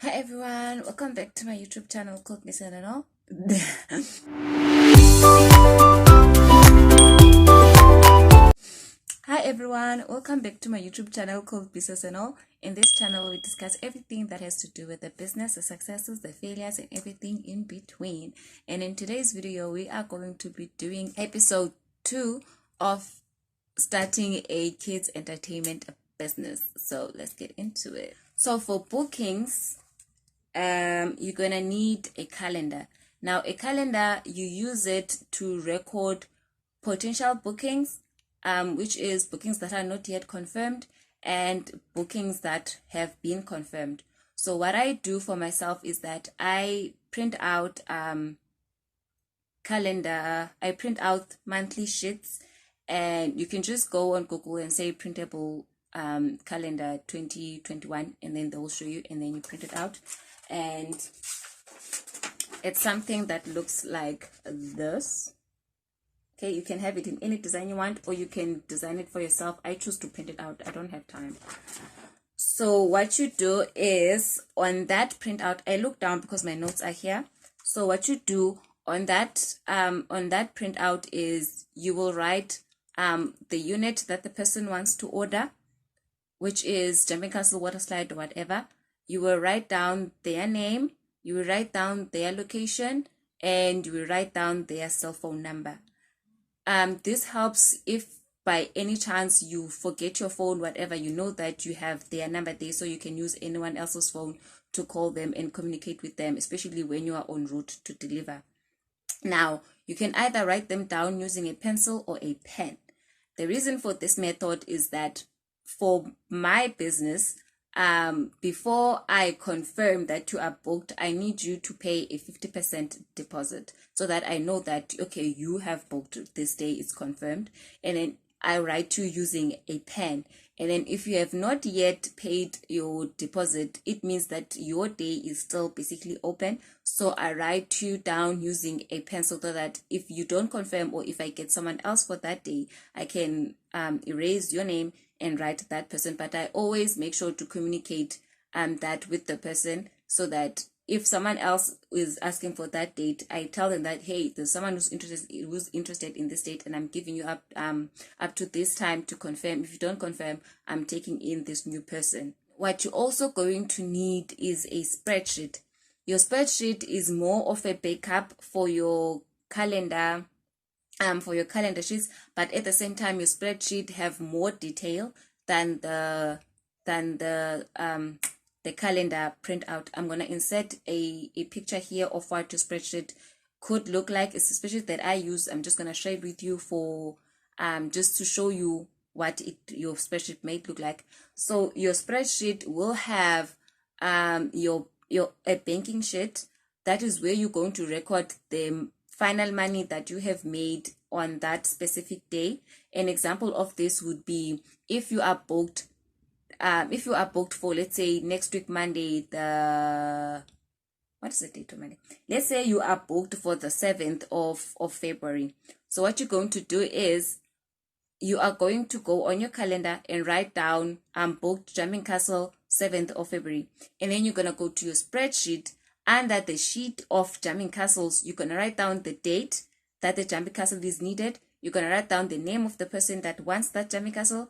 Hi everyone, welcome back to my YouTube channel called Miss All. Hi everyone, welcome back to my YouTube channel called Business and All. In this channel, we discuss everything that has to do with the business, the successes, the failures, and everything in between. And in today's video, we are going to be doing episode 2 of starting a kids entertainment business. So let's get into it. So for bookings, you're gonna need a calendar. Now, a calendar, you use it to record potential bookings, which is bookings that are not yet confirmed and bookings that have been confirmed. So what I do for myself is that I print out I print out monthly sheets, and you can just go on Google and say printable calendar 2021, and then they'll show you, and then you print it out. And it's something that looks like this. Okay, you can have it in any design you want, or you can design it for yourself. I choose to print it out. I don't have time. So what you do is, on that printout, I look down because my notes are here. So what you do on that printout is you will write the unit that the person wants to order, which is jumping castle, water slide, or whatever. You will write down their name, you will write down their location, and you will write down their cell phone number. This helps if by any chance you forget your phone, whatever, you know that you have their number there, so you can use anyone else's phone to call them and communicate with them, especially when you are en route to deliver. Now, you can either write them down using a pencil or a pen. The reason for this method is that for my business, before I confirm that you are booked, I need you to pay a 50% deposit so that I know that, okay, you have booked this day, it's confirmed. And then I write you using a pen. And then if you have not yet paid your deposit, it means that your day is still basically open. So I write you down using a pencil so that if you don't confirm, or if I get someone else for that day, I can erase your name and write that person. But I always make sure to communicate that with the person, so that if someone else is asking for that date, I tell them that, hey, there's someone who's interested in this date, and I'm giving you up to this time to confirm. If you don't confirm, I'm taking in this new person. What you're also going to need is a spreadsheet. Your spreadsheet is more of a backup for your calendar, sheets, but at the same time, your spreadsheet have more detail than the calendar printout. I'm gonna insert a picture here of what your spreadsheet could look like. It's a spreadsheet that I use. I'm just gonna share it with you for just to show you what your spreadsheet might look like. So your spreadsheet will have a banking sheet. That is where you're going to record the final money that you have made on that specific day. An example of this would be if you are booked for, let's say, next week Monday, what is the date of Monday? Let's say you are booked for the 7th of February. So what you're going to do is you are going to go on your calendar and write down booked Jumping Castle 7th of February. And then you're going to go to your spreadsheet. Under the sheet of jumping castles, you're going to write down the date that the jumping castle is needed. You're going to write down the name of the person that wants that jumping castle.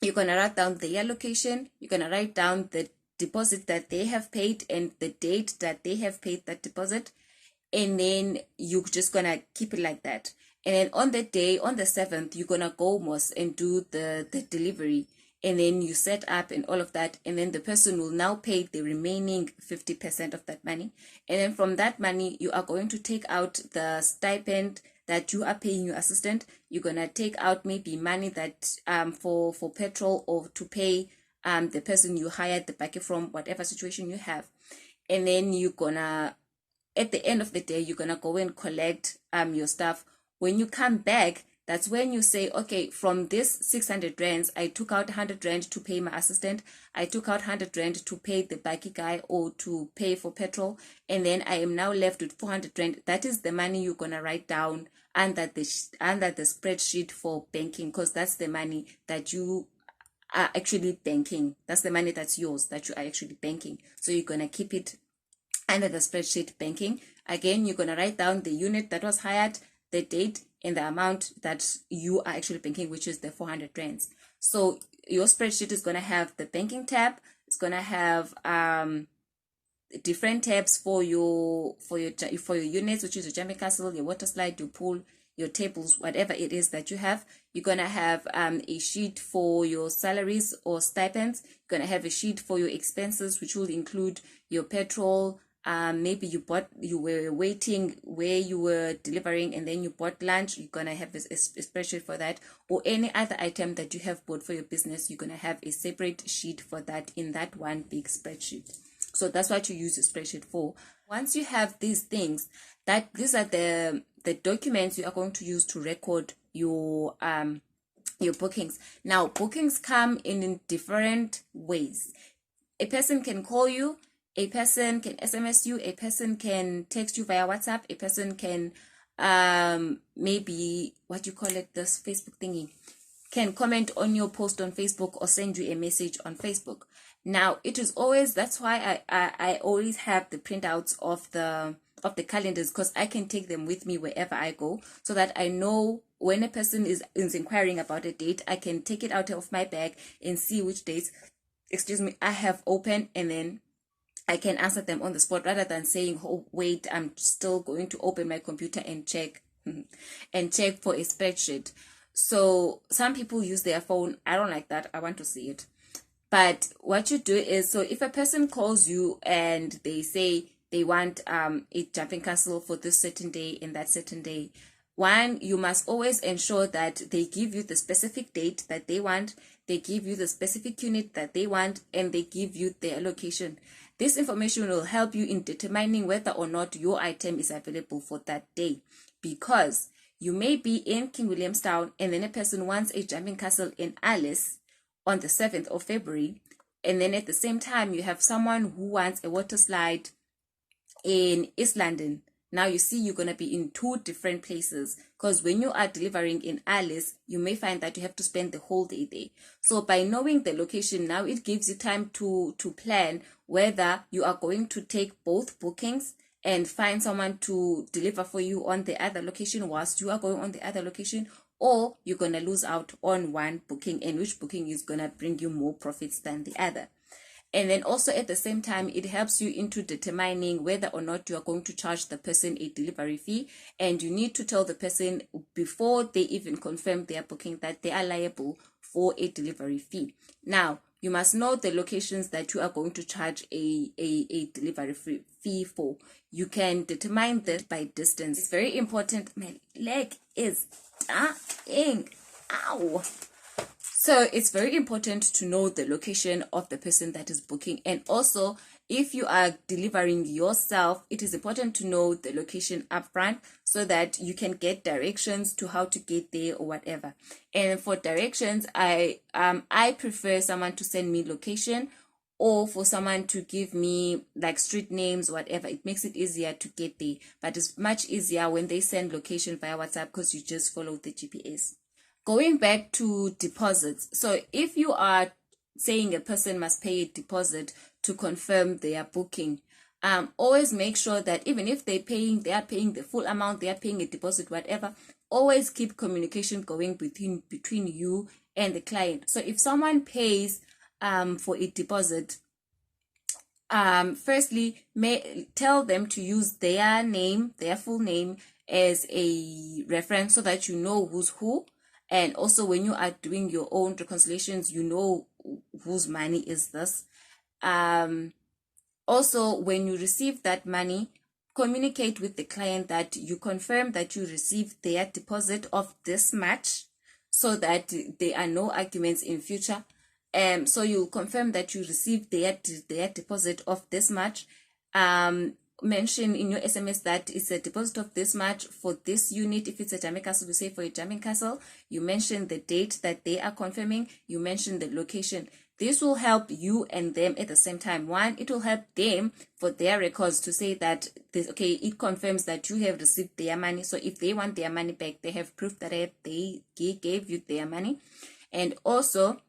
You're going to write down their location. You're going to write down the deposit that they have paid and the date that they have paid that deposit. And then you're just going to keep it like that. And then on the day, on the 7th, you're going to go most and do the delivery. And then you set up and all of that, and then the person will now pay the remaining 50% of that money. And then from that money, you are going to take out the stipend that you are paying your assistant. You're gonna take out maybe money that for petrol, or to pay the person you hired the bucket from, whatever situation you have. And then you're gonna, at the end of the day, you're gonna go and collect your stuff. When you come back, that's when you say, okay, from this 600 rands, I took out 100 rand to pay my assistant. I took out 100 rand to pay the bike guy, or to pay for petrol. And then I am now left with 400 rand. That is the money you're going to write down under the spreadsheet for banking, because that's the money that you are actually banking. That's the money that's yours, that you are actually banking. So you're going to keep it under the spreadsheet banking. Again, you're going to write down the unit that was hired, the date, and the amount that you are actually banking, which is the 400 rands. So your spreadsheet is going to have the banking tab. It's going to have different tabs for your units, which is your jumping castle, your water slide, your pool, your tables, whatever it is that you have. You're going to have a sheet for your salaries or stipends. You're going to have a sheet for your expenses, which will include your petrol. Maybe you were waiting where you were delivering and then you bought lunch. You're going to have a spreadsheet for that, or any other item that you have bought for your business. You're going to have a separate sheet for that in that one big spreadsheet. So that's what you use the spreadsheet for. Once you have these things, these are the documents you are going to use to record your bookings. Now, bookings come in different ways. A person can call you, a person can SMS you, a person can text you via WhatsApp, a person can maybe this Facebook thingy, can comment on your post on Facebook or send you a message on Facebook. Now, it is always, that's why I always have the printouts of the calendars, because I can take them with me wherever I go, so that I know when a person is inquiring about a date, I can take it out of my bag and see which dates, I have open, and then I can answer them on the spot, rather than saying, oh, wait, I'm still going to open my computer and check for a spreadsheet. So some people use their phone. I don't like that. I want to see it. But what you do is, so if a person calls you and they say they want a jumping castle for this certain day and that certain day, one, you must always ensure that they give you the specific date that they want, they give you the specific unit that they want, and they give you their location. This information will help you in determining whether or not your item is available for that day, because you may be in King Williamstown and then a person wants a jumping castle in Alice on the 7th of February, and then at the same time you have someone who wants a water slide in East London. Now you see you're going to be in two different places, because when you are delivering in Alice, you may find that you have to spend the whole day there. So by knowing the location, now it gives you time to plan whether you are going to take both bookings and find someone to deliver for you on the other location whilst you are going on the other location, or you're going to lose out on one booking, and which booking is going to bring you more profits than the other. And then also at the same time, it helps you into determining whether or not you are going to charge the person a delivery fee. And you need to tell the person before they even confirm their booking that they are liable for a delivery fee. Now, you must know the locations that you are going to charge a delivery fee for. You can determine this by distance. It's very important. My leg is dying. Ow. So it's very important to know the location of the person that is booking. And also, if you are delivering yourself, it is important to know the location upfront so that you can get directions to how to get there or whatever. And for directions, I prefer someone to send me location, or for someone to give me like street names, whatever. It makes it easier to get there. But it's much easier when they send location via WhatsApp, because you just follow the GPS. Going back to deposits. So if you are saying a person must pay a deposit to confirm their booking, always make sure that even if they are paying the full amount, they are paying a deposit, whatever, always keep communication going between you and the client. So if someone pays for a deposit, firstly, tell them to use their name, their full name, as a reference so that you know who's who. And also, when you are doing your own reconciliations, you know whose money is this. Also, when you receive that money, communicate with the client that you confirm that you received their deposit of this much, so that there are no arguments in future. So you'll confirm that you received their deposit of this much. Mention in your SMS that it's a deposit of this much for this unit. If it's a jamming castle, you say for a jamming castle. You mention the date that they are confirming. You mention the location. This will help you and them at the same time. One, it will help them for their records to say that it confirms that you have received their money. So if they want their money back, they have proof that they gave you their money. And also,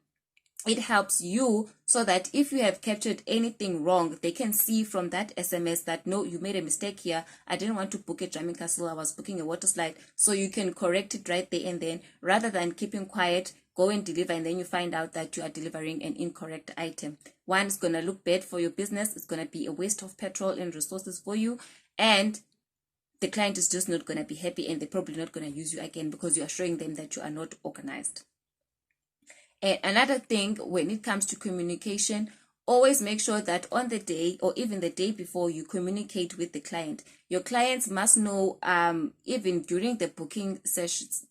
it helps you so that if you have captured anything wrong, they can see from that SMS that, no, you made a mistake here. I didn't want to book a jumping castle. I was booking a water slide. So you can correct it right there and then, rather than keeping quiet, go and deliver, and then you find out that you are delivering an incorrect item. One, it's going to look bad for your business. It's going to be a waste of petrol and resources for you. And the client is just not going to be happy, and they're probably not going to use you again because you are showing them that you are not organized. And another thing, when it comes to communication, always make sure that on the day or even the day before, you communicate with the client. Your clients must know, even during the booking sessions,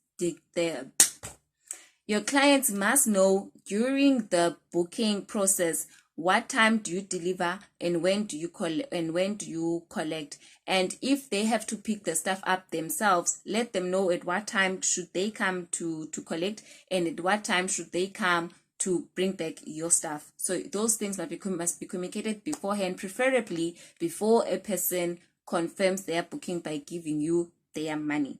your clients must know during the booking process, what time do you deliver and when do you collect. And if they have to pick the stuff up themselves, let them know at what time should they come to collect, and at what time should they come to bring back your stuff. So those things must be communicated beforehand, preferably before a person confirms their booking by giving you their money.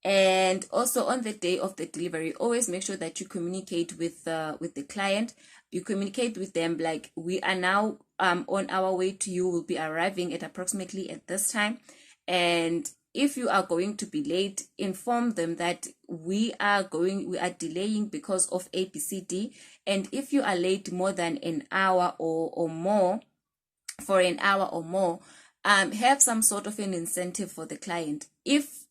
And also on the day of the delivery, always make sure that you communicate with the client. You communicate with them like, we are now on our way to you. We'll be arriving at approximately at this time. And if you are going to be late, inform them that we are delaying because of ABCD. And if you are late more than an hour or more, for an hour or more, have some sort of an incentive for the client. If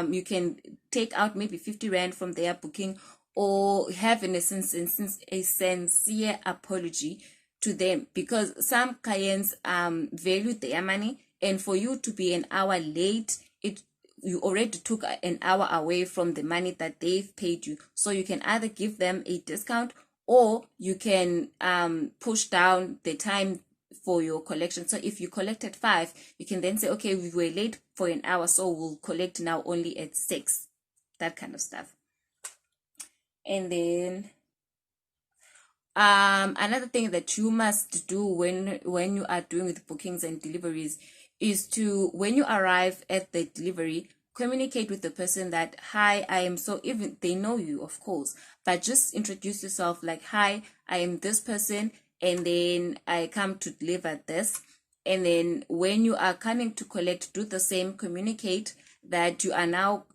you can take out maybe 50 Rand from their booking, or have a sincere apology to them, because some clients value their money, and for you to be an hour late, you already took an hour away from the money that they've paid you. So you can either give them a discount, or you can push down the time for your collection. So if you collect at 5, you can then say, okay, we were late for an hour, so we'll collect now only at 6. That kind of stuff. And then another thing that you must do when you are doing with bookings and deliveries is to, when you arrive at the delivery, communicate with the person that, hi, I am, so even they know you, of course, but just introduce yourself like, hi, I am this person, and then I come to deliver this. And then when you are coming to collect, do the same. Communicate that you are now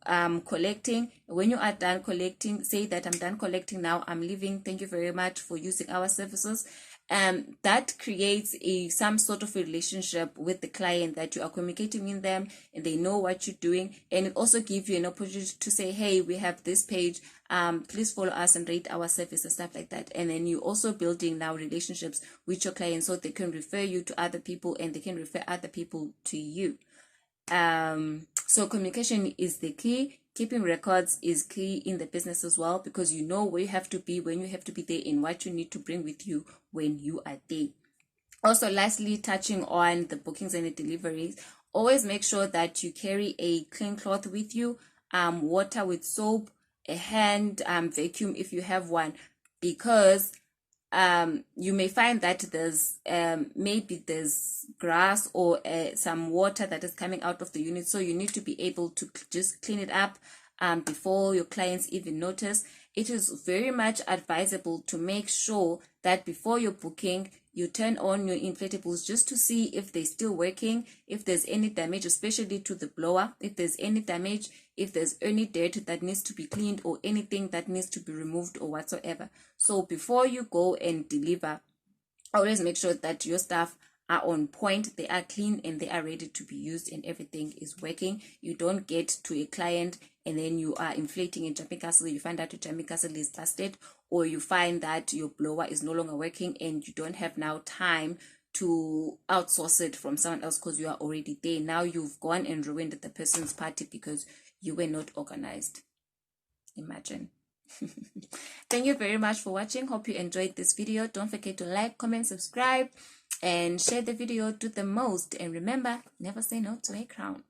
collecting. When you are done collecting, say that I'm done collecting now, I'm leaving, thank you very much for using our services. That creates some sort of a relationship with the client, that you are communicating with them and they know what you're doing. And it also gives you an opportunity to say, hey, we have this page, please follow us and rate our service and stuff like that. And then you're also building now relationships with your clients, so they can refer you to other people and they can refer other people to you. So communication is the key. Keeping records is key in the business as well, because you know where you have to be, when you have to be there, and what you need to bring with you when you are there. Also, lastly, touching on the bookings and the deliveries, always make sure that you carry a clean cloth with you, water with soap, a hand vacuum if you have one, because you may find that there's maybe there's grass or some water that is coming out of the unit, so you need to be able to just clean it up before your clients even notice. It is very much advisable to make sure that before your booking, you turn on your inflatables just to see if they're still working, if there's any damage, especially to the blower, if there's any damage, if there's any dirt that needs to be cleaned or anything that needs to be removed or whatsoever. So before you go and deliver, always make sure that your staff are on point, they are clean, and they are ready to be used, and everything is working. You don't get to a client and then you are inflating a jumping castle, you find out your jumping castle is busted, or you find that your blower is no longer working and you don't have now time to outsource it from someone else because you are already there. Now you've gone and ruined the person's party because you were not organized. Imagine. Thank you very much for watching. Hope you enjoyed this video. Don't forget to like, comment, subscribe, and share the video to the most. And remember, never say no to a crown.